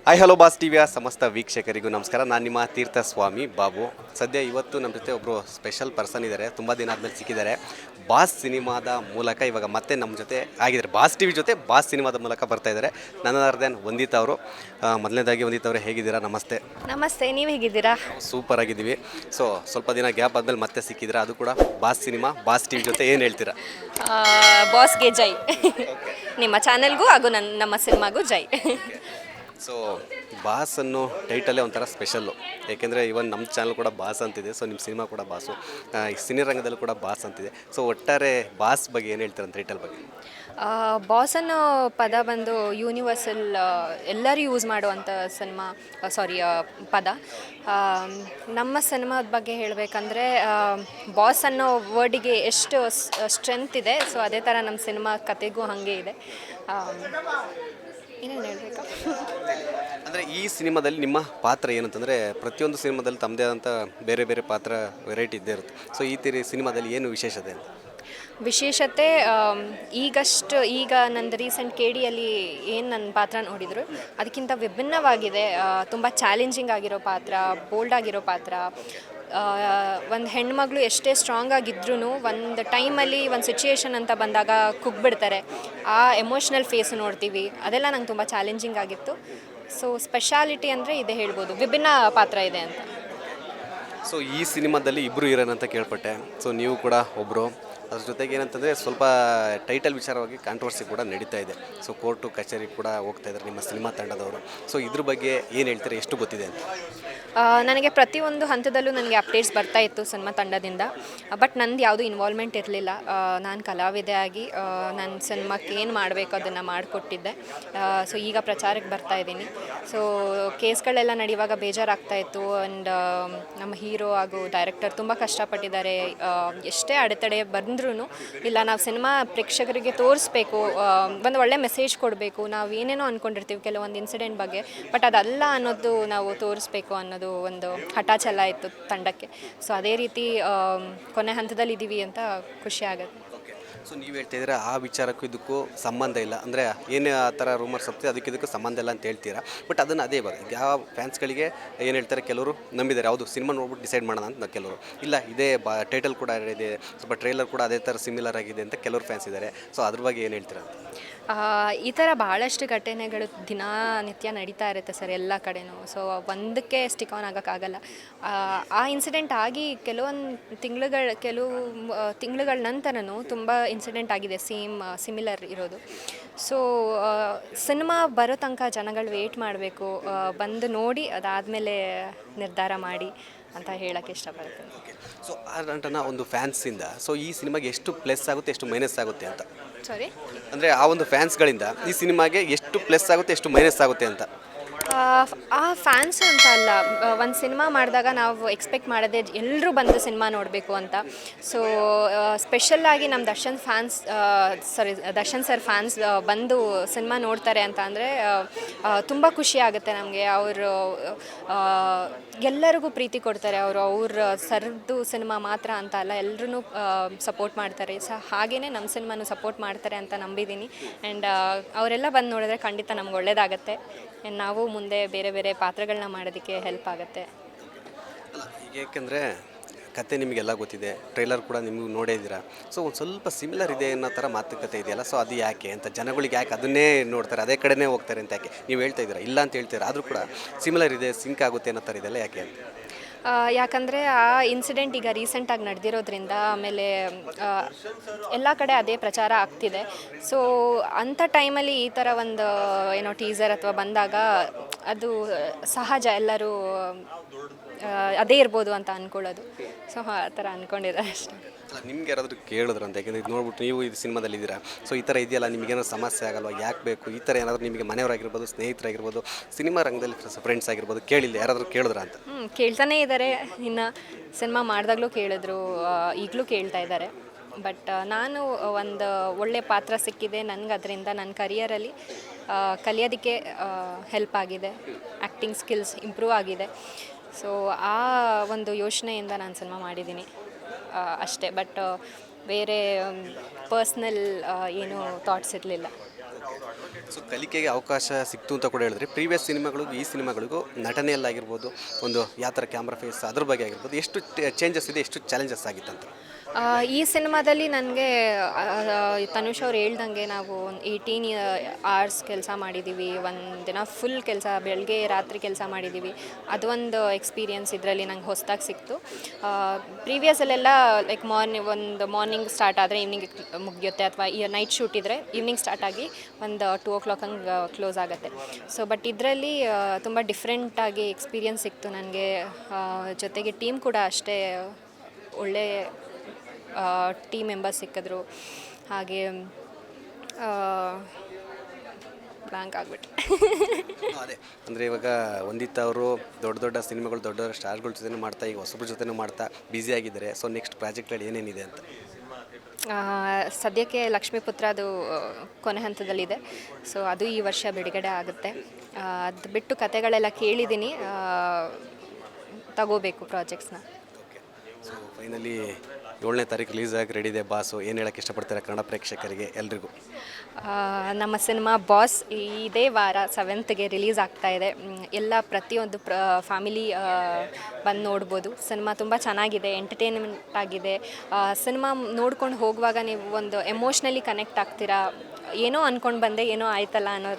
Hi hello boss ಟಿವಿಯ ಸಮಸ್ತ ವೀಕ್ಷಕರಿಗೂ ನಮಸ್ಕಾರ. ನಾನು ನಿಮ್ಮ ತೀರ್ಥ ಸ್ವಾಮಿ ಬಾಬು. ಸದ್ಯ ಇವತ್ತು ನಮ್ಮ ಜೊತೆ ಒಬ್ಬರು ಸ್ಪೆಷಲ್ ಪರ್ಸನ್ ಇದ್ದಾರೆ, ತುಂಬ ದಿನ ಆದಮೇಲೆ ಸಿಕ್ಕಿದ್ದಾರೆ. ಬಾಸ್ ಸಿನಿಮಾದ ಮೂಲಕ ಇವಾಗ ಮತ್ತೆ ನಮ್ಮ ಜೊತೆ ಆಗಿದ್ದಾರೆ. ಬಾಸ್ ಟಿವಿ ಜೊತೆ ಬಾಸ್ ಸಿನಿಮಾದ ಮೂಲಕ ಬರ್ತಾ ಇದ್ದಾರೆ. ನನ್ನ ವಂದಿತಾ ಅವರು. ಮೊದಲನೇದಾಗಿ ವಂದಿತಾ ಅವರು ಹೇಗಿದ್ದೀರಾ? ನಮಸ್ತೆ. ನಮಸ್ತೆ, ನೀವು ಹೇಗಿದ್ದೀರಾ? ಸೂಪರ್ ಆಗಿದ್ದೀವಿ. ಸೊ ಸ್ವಲ್ಪ ದಿನ ಗ್ಯಾಪ್ ಆದಮೇಲೆ ಮತ್ತೆ ಸಿಕ್ಕಿದ್ದೀರಾ, ಅದು ಕೂಡ ಬಾಸ್ ಸಿನಿಮಾ ಬಾಸ್ ಟಿವಿ ಜೊತೆ. ಏನು ಹೇಳ್ತೀರಾ? ಬಾಸ್ಗೆ ಜೈ. ನಿಮ್ಮ ಚಾನೆಲ್ಗೂ ಹಾಗೂ ನಮ್ಮ ಸಿನಿಮಾಗೂ ಜೈ. ಸೊ ಬಾಸ್ ಅನ್ನೋ ಟೈಟಲ್ಲೇ ಒಂಥರ ಸ್ಪೆಷಲ್ಲು, ಏಕೆಂದರೆ ಇವನ್ ನಮ್ಮ ಚಾನಲ್ ಕೂಡ ಬಾಸ್ ಅಂತಿದೆ. ಸೊ ನಿಮ್ಮ ಸಿನಿಮಾ ಕೂಡ ಬಾಸು, ಈ ಸಿನಿರಂಗದಲ್ಲೂ ಕೂಡ ಬಾಸ್ ಅಂತಿದೆ. ಸೊ ಒಟ್ಟಾರೆ ಬಾಸ್ ಬಗ್ಗೆ ಏನು ಹೇಳ್ತಾರೆ ಟೈಟಲ್ ಬಗ್ಗೆ? ಬಾಸ್ ಅನ್ನೋ ಪದ ಬಂದು ಯೂನಿವರ್ಸಲ್, ಎಲ್ಲರೂ ಯೂಸ್ ಮಾಡುವಂಥ ಪದ. ನಮ್ಮ ಸಿನಿಮಾದ ಬಗ್ಗೆ ಹೇಳಬೇಕಂದ್ರೆ ಬಾಸ್ ಅನ್ನೋ ವರ್ಡಿಗೆ ಎಷ್ಟು ಸ್ಟ್ರೆಂತ್ ಇದೆ, ಸೊ ಅದೇ ಥರ ನಮ್ಮ ಸಿನಿಮಾ ಕತೆಗೂ ಹಾಗೆ ಇದೆ. ಏನೇನು ಹೇಳಬೇಕಾ ಅಂದರೆ ಈ ಸಿನಿಮಾದಲ್ಲಿ ನಿಮ್ಮ ಪಾತ್ರ ಏನಂತಂದರೆ, ಪ್ರತಿಯೊಂದು ಸಿನಿಮಾದಲ್ಲಿ ತಮ್ಮದೇ ಆದಂಥ ಬೇರೆ ಬೇರೆ ಪಾತ್ರ ವೆರೈಟಿ ಇದ್ದೇ ಇರುತ್ತೆ. ಸೊ ಈ ತೀರಿ ಸಿನಿಮಾದಲ್ಲಿ ಏನು ವಿಶೇಷತೆ ಅಂತ? ವಿಶೇಷತೆ ಈಗ ನಂದು ರೀಸೆಂಟ್ KDಯಲ್ಲಿ ಏನು ನನ್ನ ಪಾತ್ರ ನೋಡಿದರು ಅದಕ್ಕಿಂತ ವಿಭಿನ್ನವಾಗಿದೆ. ತುಂಬ ಚಾಲೆಂಜಿಂಗ್ ಆಗಿರೋ ಪಾತ್ರ, ಬೋಲ್ಡ್ ಆಗಿರೋ ಪಾತ್ರ. ಒಂದು ಹೆಣ್ಮಗಳು ಎಷ್ಟೇ ಸ್ಟ್ರಾಂಗ್ ಆಗಿದ್ರೂ ಒಂದು ಟೈಮಲ್ಲಿ ಒಂದು ಸಿಚುಯೇಷನ್ ಅಂತ ಬಂದಾಗ ಕುಗ್ಬಿಡ್ತಾರೆ. ಆ ಎಮೋಷ್ನಲ್ ಫೇಸ್ ನೋಡ್ತೀವಿ, ಅದೆಲ್ಲ ನಂಗೆ ತುಂಬ ಚಾಲೆಂಜಿಂಗ್ ಆಗಿತ್ತು. ಸೊ ಸ್ಪೆಷಾಲಿಟಿ ಅಂದರೆ ಇದೇ ಹೇಳ್ಬೋದು, ವಿಭಿನ್ನ ಪಾತ್ರ ಇದೆ ಅಂತ. ಸೊ ಈ ಸಿನಿಮಾದಲ್ಲಿ ಇಬ್ಬರು ಹೀರೋಯಿನ್ ಅಂತ ಕೇಳ್ಪಟ್ಟೆ. ಸೊ ನೀವು ಕೂಡ ಒಬ್ಬರು. ಅದ್ರ ಜೊತೆಗೆ ಏನಂತಂದರೆ ಸ್ವಲ್ಪ ಟೈಟಲ್ ವಿಚಾರವಾಗಿ ಕಾಂಟ್ರವರ್ಸಿ ಕೂಡ ನಡೀತಾ ಇದೆ. ಸೊ ಕೋರ್ಟು ಕಚೇರಿ ಕೂಡ ಹೋಗ್ತಾ ಇದ್ದಾರೆ ನಿಮ್ಮ ಸಿನಿಮಾ ತಂಡದವರು. ಸೊ ಇದ್ರ ಬಗ್ಗೆ ಏನು ಹೇಳ್ತಾರೆ, ಎಷ್ಟು ಗೊತ್ತಿದೆ ಅಂತ? ನನಗೆ ಪ್ರತಿಯೊಂದು ಹಂತದಲ್ಲೂ ನನಗೆ ಅಪ್ಡೇಟ್ಸ್ ಬರ್ತಾ ಇತ್ತು ಸಿನಿಮಾ ತಂಡದಿಂದ. ಬಟ್ ನಂದು ಯಾವುದೂ ಇನ್ವಾಲ್ವ್ಮೆಂಟ್ ಇರಲಿಲ್ಲ. ನಾನು ಕಲಾವಿದೆ ಆಗಿ ನನ್ನ ಸಿನಿಮಾಕ್ಕೆ ಏನು ಮಾಡಬೇಕು ಅದನ್ನು ಮಾಡಿಕೊಟ್ಟಿದ್ದೆ. ಸೊ ಈಗ ಪ್ರಚಾರಕ್ಕೆ ಬರ್ತಾ ಇದ್ದೀನಿ. ಸೊ ಕೇಸ್ಗಳೆಲ್ಲ ನಡೆಯುವಾಗ ಬೇಜಾರಾಗ್ತಾಯಿತ್ತು. ಆ್ಯಂಡ್ ನಮ್ಮ ಹೀರೋ ಹಾಗೂ ಡೈರೆಕ್ಟರ್ ತುಂಬ ಕಷ್ಟಪಟ್ಟಿದ್ದಾರೆ. ಎಷ್ಟೇ ಅಡೆತಡೆ ಬಂದ್ರೂ ಇಲ್ಲ, ನಾವು ಸಿನಿಮಾ ಪ್ರೇಕ್ಷಕರಿಗೆ ತೋರಿಸ್ಬೇಕು, ಒಂದು ಒಳ್ಳೆ ಮೆಸೇಜ್ ಕೊಡಬೇಕು. ನಾವು ಏನೇನೋ ಅಂದ್ಕೊಂಡಿರ್ತೀವಿ ಕೆಲವೊಂದು ಇನ್ಸಿಡೆಂಟ್ ಬಗ್ಗೆ, ಬಟ್ ಅದಲ್ಲ ಅನ್ನೋದು ನಾವು ತೋರಿಸ್ಬೇಕು ಅನ್ನೋದು ಒಂದು ಹಠ ಛಲ ಇತ್ತು ತಂಡಕ್ಕೆ. ಸೊ ಅದೇ ರೀತಿ ಕೊನೆ ಹಂತದಲ್ಲಿ ಇದ್ದೀವಿ ಅಂತ ಖುಷಿ ಆಗುತ್ತೆ. ಸೊ ನೀವು ಹೇಳ್ತಾ ಇದ್ದೀರಾ ಆ ವಿಚಾರಕ್ಕೂ ಇದಕ್ಕೂ ಸಂಬಂಧ ಇಲ್ಲ, ಅಂದರೆ ಏನೇ ಆ ಥರ ರೂಮರ್ಸ್ ಆಗ್ತದೆ ಇದಕ್ಕೂ ಸಂಬಂಧ ಇಲ್ಲ ಅಂತ ಹೇಳ್ತೀರಾ. ಬಟ್ ಅದನ್ನು ಅದೇ ಇವಾಗ ಯಾವ ಫ್ಯಾನ್ಸ್ಗಳಿಗೆ ಏನು ಹೇಳ್ತಾರೆ, ಕೆಲವರು ನಂಬಿದ್ದಾರೆ ಹೌದು ಸಿನಿಮಾ ನೋಡ್ಬಿಟ್ಟು ಡಿಸೈಡ್ ಮಾಡೋಣ ಅಂತ, ಕೆಲವರು ಇಲ್ಲ ಇದೇ ಟೈಟಲ್ ಕೂಡ ಇದೆ, ಸ್ವಲ್ಪ ಟ್ರೈಲರ್ ಕೂಡ ಅದೇ ಥರ ಸಿಮಿಲರ್ ಆಗಿದೆ ಅಂತ ಕೆಲವರು ಫ್ಯಾನ್ಸ್ ಇದ್ದಾರೆ. ಸೊ ಅದ್ರ ಬಗ್ಗೆ ಏನು ಹೇಳ್ತೀರಾ? ಈ ಥರ ಭಾಳಷ್ಟು ಘಟನೆಗಳು ದಿನನಿತ್ಯ ನಡೀತಾ ಇರುತ್ತೆ ಸರ್, ಎಲ್ಲ ಕಡೆನೂ. ಸೊ ಒಂದಕ್ಕೆ ಸ್ಟಿಕ್ ಆನ್ ಆಗೋಕ್ಕಾಗಲ್ಲ. ಆ ಇನ್ಸಿಡೆಂಟ್ ಆಗಿ ಕೆಲವು ತಿಂಗಳುಗಳ ನಂತರನೂ ತುಂಬ ಇನ್ಸಿಡೆಂಟ್ ಆಗಿದೆ ಸಿಮಿಲರ್ ಇರೋದು. ಸೊ ಸಿನಿಮಾ ಬರೋ ತನಕ ಜನಗಳು ವೇಟ್ ಮಾಡಬೇಕು, ಬಂದು ನೋಡಿ ಅದಾದಮೇಲೆ ನಿರ್ಧಾರ ಮಾಡಿ ಅಂತ ಹೇಳೋಕ್ಕೆ ಇಷ್ಟಪಡ್ತೀನಿ. ಸೊ ಆ ಒಂದು ಫ್ಯಾನ್ಸಿಂದ ಸೊ ಈ ಸಿನಿಮಾಗೆ ಎಷ್ಟು ಪ್ಲಸ್ ಆಗುತ್ತೆ, ಎಷ್ಟು ಮೈನಸ್ ಆಗುತ್ತೆ ಅಂತ? ಸಾರಿ, ಅಂದರೆ ಆ ಒಂದು ಫ್ಯಾನ್ಸ್ಗಳಿಂದ ಈ ಸಿನಿಮಾಗೆ ಎಷ್ಟು ಪ್ಲಸ್ ಆಗುತ್ತೆ, ಎಷ್ಟು ಮೈನಸ್ ಆಗುತ್ತೆ ಅಂತ? ಆ ಫ್ಯಾನ್ಸ್ ಅಂತ ಅಲ್ಲ, ಒಂದು ಸಿನಿಮಾ ಮಾಡಿದಾಗ ನಾವು ಎಕ್ಸ್ಪೆಕ್ಟ್ ಮಾಡೋದೇ ಎಲ್ಲರೂ ಬಂದು ಸಿನಿಮಾ ನೋಡಬೇಕು ಅಂತ. ಸೊ ಸ್ಪೆಷಲ್ಲಾಗಿ ನಮ್ಮ ದರ್ಶನ್ ಸರ್ ಫ್ಯಾನ್ಸ್ ಬಂದು ಸಿನಿಮಾ ನೋಡ್ತಾರೆ ಅಂತ ಅಂದರೆ ತುಂಬ ಖುಷಿ ಆಗುತ್ತೆ ನಮಗೆ. ಅವರು ಎಲ್ಲರಿಗೂ ಪ್ರೀತಿ ಕೊಡ್ತಾರೆ. ಅವ್ರ ಸರ್ದು ಸಿನಿಮಾ ಮಾತ್ರ ಅಂತ ಅಲ್ಲ, ಎಲ್ಲರೂ ಸಪೋರ್ಟ್ ಮಾಡ್ತಾರೆ. ಹಾಗೆಯೇ ನಮ್ಮ ಸಿನಿಮಾನು ಸಪೋರ್ಟ್ ಮಾಡ್ತಾರೆ ಅಂತ ನಂಬಿದ್ದೀನಿ. ಆ್ಯಂಡ್ ಅವರೆಲ್ಲ ಬಂದು ನೋಡಿದ್ರೆ ಖಂಡಿತ ನಮ್ಗೆ ಒಳ್ಳೆಯದಾಗತ್ತೆ. ನಾವು ಮುಂದೆ ಬೇರೆ ಬೇರೆ ಪಾತ್ರಗಳನ್ನ ಮಾಡೋದಕ್ಕೆ ಹೆಲ್ಪ್ ಆಗುತ್ತೆ. ಏಕೆಂದರೆ ಕತೆ ನಿಮಗೆಲ್ಲ ಗೊತ್ತಿದೆ, ಟ್ರೈಲರ್ ಕೂಡ ನಿಮಗೆ ನೋಡೇ ಇದ್ದೀರಾ. ಸೊ ಒಂದು ಸ್ವಲ್ಪ ಸಿಮಿಲರ್ ಇದೆ ಅನ್ನೋ ಥರ ಮಾತುಕತೆ ಇದೆಯಲ್ಲ, ಸೊ ಅದು ಯಾಕೆ ಅಂತ ಜನಗಳಿಗೆ ಯಾಕೆ ಅದನ್ನೇ ನೋಡ್ತಾರೆ, ಅದೇ ಕಡೆನೇ ಹೋಗ್ತಾರೆ ಅಂತ ಯಾಕೆ ನೀವು ಹೇಳ್ತಾ ಇದ್ದೀರಾ? ಇಲ್ಲ ಅಂತ ಹೇಳ್ತೀರಾ, ಆದರೂ ಕೂಡ ಸಿಮಿಲರ್ ಇದೆ, ಸಿಂಕ್ ಆಗುತ್ತೆ ಅನ್ನೋ ಥರ ಇದೆಲ್ಲ ಯಾಕೆ ಅಂತ? ಯಾಕಂದರೆ ಆ ಇನ್ಸಿಡೆಂಟ್ ಈಗ ರೀಸೆಂಟಾಗಿ ನಡೆದಿರೋದ್ರಿಂದ, ಆಮೇಲೆ ಎಲ್ಲ ಕಡೆ ಅದೇ ಪ್ರಚಾರ ಆಗ್ತಿದೆ. ಸೊ ಅಂಥ ಟೈಮಲ್ಲಿ ಈ ಥರ ಒಂದು ಟೀಸರ್ ಅಥವಾ ಬಂದಾಗ ಅದು ಸಹಜ, ಎಲ್ಲರೂ ಅದೇ ಇರ್ಬೋದು ಅಂತ ಅಂದ್ಕೊಳ್ಳೋದು. ಸೊ ಆ ಥರ ಅಂದ್ಕೊಂಡಿದ್ದಾರೆ ಅಷ್ಟೇ. ನಿಮ್ಗೆ ಯಾರಾದರೂ ಕೇಳಿದ್ರಂತ? ಯಾಕೆಂದರೆ ಇದು ನೋಡ್ಬಿಟ್ಟು ನೀವು ಇದು ಸಿನಿಮಾದಲ್ಲಿ ಇದ್ದೀರಾ, ಸೊ ಈ ಥರ ಇದೆಯಲ್ಲ, ನಿಮಗೇನಾದ್ರು ಸಮಸ್ಯೆ ಆಗಲ್ವಾ, ಯಾಕೆ ಬೇಕು ಈ ಥರ ಏನಾದರೂ ನಿಮಗೆ ಮನೆಯವರಾಗಿರ್ಬೋದು, ಸ್ನೇಹಿತರಾಗಿರ್ಬೋದು, ಸಿನಿಮಾ ರಂಗದಲ್ಲಿ ಫ್ರೆಂಡ್ಸ್ ಆಗಿರ್ಬೋದು, ಕೇಳಿಲ್ಲ ಯಾರಾದರೂ ಕೇಳಿದ್ರ ಅಂತ? ಕೇಳ್ತಾನೇ ಇದ್ದಾರೆ. ಇನ್ನು ಸಿನಿಮಾ ಮಾಡಿದಾಗಲೂ ಕೇಳಿದ್ರು, ಈಗಲೂ ಕೇಳ್ತಾ ಇದ್ದಾರೆ. ಬಟ್ ನಾನು ಒಂದು ಒಳ್ಳೆ ಪಾತ್ರ ಸಿಕ್ಕಿದೆ ನನಗೆ, ಅದರಿಂದ ನನ್ನ ಕರಿಯರಲ್ಲಿ ಕಲಿಯೋದಕ್ಕೆ ಹೆಲ್ಪ್ ಆಗಿದೆ, ಆ್ಯಕ್ಟಿಂಗ್ ಸ್ಕಿಲ್ಸ್ ಇಂಪ್ರೂವ್ ಆಗಿದೆ. ಸೊ ಆ ಒಂದು ಯೋಚನೆಯಿಂದ ನಾನು ಸಿನಿಮಾ ಮಾಡಿದ್ದೀನಿ ಅಷ್ಟೇ. ಬಟ್ ಬೇರೆ ಪರ್ಸ್ನಲ್ ಏನೂ ಥಾಟ್ಸ್ ಇರಲಿಲ್ಲ. ಸೊ ಕಲಿಕೆಗೆ ಅವಕಾಶ ಸಿಕ್ತು ಅಂತ ಕೂಡ ಹೇಳಿದ್ರೆ ಪ್ರೀವಿಯಸ್ ಸಿನಿಮಾಗಳಿಗೂ ಈ ಸಿನಿಮಾಗಳಿಗೂ ನಟನೆಯಲ್ಲಾಗಿರ್ಬೋದು, ಒಂದು ಯಾವ ಥರ ಕ್ಯಾಮ್ರಾ ಫೇಸ್ ಅದ್ರ ಬಗ್ಗೆ ಆಗಿರ್ಬೋದು, ಎಷ್ಟು ಚೇಂಜಸ್ ಇದೆ, ಎಷ್ಟು ಚಾಲೆಂಜಸ್ ಆಗಿತ್ತಂತ? ಈ ಸಿನಿಮಾದಲ್ಲಿ ನನಗೆ ತನುಷ್ ಅವ್ರು ಹೇಳ್ದಂಗೆ ನಾವು 18 hours ಕೆಲಸ ಮಾಡಿದ್ದೀವಿ, ಒಂದು ದಿನ ಫುಲ್ ಕೆಲಸ, ಬೆಳಗ್ಗೆ ರಾತ್ರಿ ಕೆಲಸ ಮಾಡಿದ್ದೀವಿ. ಅದೊಂದು ಎಕ್ಸ್ಪೀರಿಯನ್ಸ್ ಇದರಲ್ಲಿ ನಂಗೆ ಹೊಸದಾಗಿ ಸಿಕ್ತು. ಪ್ರೀವಿಯಸಲ್ಲೆಲ್ಲ ಲೈಕ್ ಮಾರ್ನಿಂಗ್ ಸ್ಟಾರ್ಟ್ ಆದರೆ ಈವ್ನಿಂಗ್ ಮುಗಿಯುತ್ತೆ, ಅಥವಾ ಈ ನೈಟ್ ಶೂಟ್ ಇದ್ದರೆ ಈವ್ನಿಂಗ್ ಸ್ಟಾರ್ಟ್ ಆಗಿ ಒಂದು 2 o'clock ಹಂಗೆ ಕ್ಲೋಸ್ ಆಗುತ್ತೆ. ಸೊ ಬಟ್ ಇದರಲ್ಲಿ ತುಂಬ ಡಿಫ್ರೆಂಟಾಗಿ ಎಕ್ಸ್ಪೀರಿಯನ್ಸ್ ಸಿಕ್ತು ನನಗೆ. ಜೊತೆಗೆ ಟೀಮ್ ಕೂಡ ಅಷ್ಟೇ ಒಳ್ಳೆ ಟೀಮ್ ಮೆಂಬರ್ಸ್ ಸಿಕ್ಕಿದ್ರು. ಹಾಗೆ ಬ್ಲ್ಯಾಂಕ್ ಆಗಿಬಿಟ್ಟು ಅದೇ ಅಂದರೆ ಇವಾಗ ವಂದಿತಾ ಅವರು ದೊಡ್ಡ ದೊಡ್ಡ ಸಿನಿಮಾಗಳು, ದೊಡ್ಡ ದೊಡ್ಡ ಸ್ಟಾರ್ಗಳ ಜೊತೆ ಮಾಡ್ತಾ, ಈಗ ಹೊಸಬ್ರ ಜೊತೆ ಮಾಡ್ತಾ ಬ್ಯುಸಿ ಆಗಿದ್ದಾರೆ. ಸೊ ನೆಕ್ಸ್ಟ್ ಪ್ರಾಜೆಕ್ಟ್ಗಳು ಏನೇನಿದೆ ಅಂತ? ಸದ್ಯಕ್ಕೆ ಲಕ್ಷ್ಮೀಪುತ್ರದು ಕೊನೆ ಹಂತದಲ್ಲಿದೆ. ಸೊ ಅದು ಈ ವರ್ಷ ಬಿಡುಗಡೆ ಆಗುತ್ತೆ. ಅದು ಬಿಟ್ಟು ಕತೆಗಳೆಲ್ಲ ಕೇಳಿದ್ದೀನಿ, ತಗೋಬೇಕು ಪ್ರಾಜೆಕ್ಟ್ಸ್ನ. ಓಕೆ. ಸೊ ಫೈನಲಿ 7ನೇ ತಾರೀಕು ರಿಲೀಸ್ ಆಗಿ ರೆಡಿ ಇದೆ ಬಾಸು. ಏನು ಹೇಳೋಕ್ಕೆ ಇಷ್ಟಪಡ್ತಾರೆ ಕನ್ನಡ ಪ್ರೇಕ್ಷಕರಿಗೆ ಎಲ್ರಿಗೂ? ನಮ್ಮ ಸಿನಿಮಾ ಬಾಸ್ ಇದೇ ವಾರ 7th ರಿಲೀಸ್ ಆಗ್ತಾ ಇದೆ. ಎಲ್ಲ ಪ್ರತಿಯೊಂದು ಫ್ಯಾಮಿಲಿ ಬಂದು ನೋಡ್ಬೋದು. ಸಿನಿಮಾ ತುಂಬ ಚೆನ್ನಾಗಿದೆ, ಎಂಟರ್ಟೈನ್ಮೆಂಟ್ ಆಗಿದೆ. ಸಿನಿಮಾ ನೋಡ್ಕೊಂಡು ಹೋಗುವಾಗ ನೀವು ಒಂದು ಎಮೋಷ್ನಲಿ ಕನೆಕ್ಟ್ ಆಗ್ತೀರಾ. ಏನೋ ಅಂದ್ಕೊಂಡು ಬಂದೆ, ಏನೋ ಆಯ್ತಲ್ಲ ಅನ್ನೋ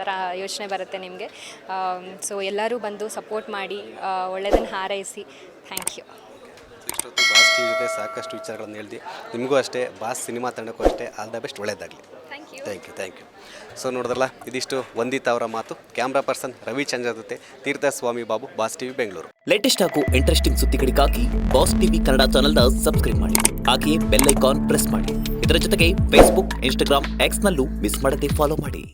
ಥರ ಯೋಚನೆ ಬರುತ್ತೆ ನಿಮಗೆ. ಸೊ ಎಲ್ಲರೂ ಬಂದು ಸಪೋರ್ಟ್ ಮಾಡಿ, ಒಳ್ಳೆಯದನ್ನು ಹಾರೈಸಿ. Thank you. ಇಷ್ಟೊತ್ತು ಬಾಸ್ ಟಿವಿ ಜೊತೆ ಸಾಕಷ್ಟು ವಿಚಾರಗಳನ್ನು ಹೇಳ್ದು. ನಿಮಗೂ ಅಷ್ಟೇ, ಬಾಸ್ ಸಿನಿಮಾ ತಂಡಕ್ಕೂ ಅಷ್ಟೇ ಆಲ್ ದ ಬೆಸ್ಟ್, ಒಳ್ಳೆಯದಾಗಲಿ. Thank you. ಸೊ ನೋಡಿದ್ರಲ್ಲ, ಇದಿಷ್ಟು ವಂದಿತಾ ಅವರ ಮಾತು. ಕ್ಯಾಮ್ರಾ ಪರ್ಸನ್ ರವಿಚಂದ್ರ ಜೊತೆ Theerthaswamy Babu, Boss TV Bengaluru. Latest ಹಾಗೂ ಇಂಟ್ರೆಸ್ಟಿಂಗ್ ಸುದ್ದಿಗಳಿಗಾಗಿ ಬಾಸ್ ಟಿವಿ ಕನ್ನಡ ಚಾನೆಲ್ನ ಸಬ್ಸ್ಕ್ರೈಬ್ ಮಾಡಿ. ಹಾಗೆಯೇ ಬೆಲ್ ಐಕಾನ್ ಪ್ರೆಸ್ ಮಾಡಿ. ಇದರ ಜೊತೆಗೆ ಫೇಸ್ಬುಕ್, ಇನ್ಸ್ಟಾಗ್ರಾಮ್, ಎಕ್ಸ್ನಲ್ಲೂ ಮಿಸ್ ಮಾಡದೆ ಫಾಲೋ ಮಾಡಿ.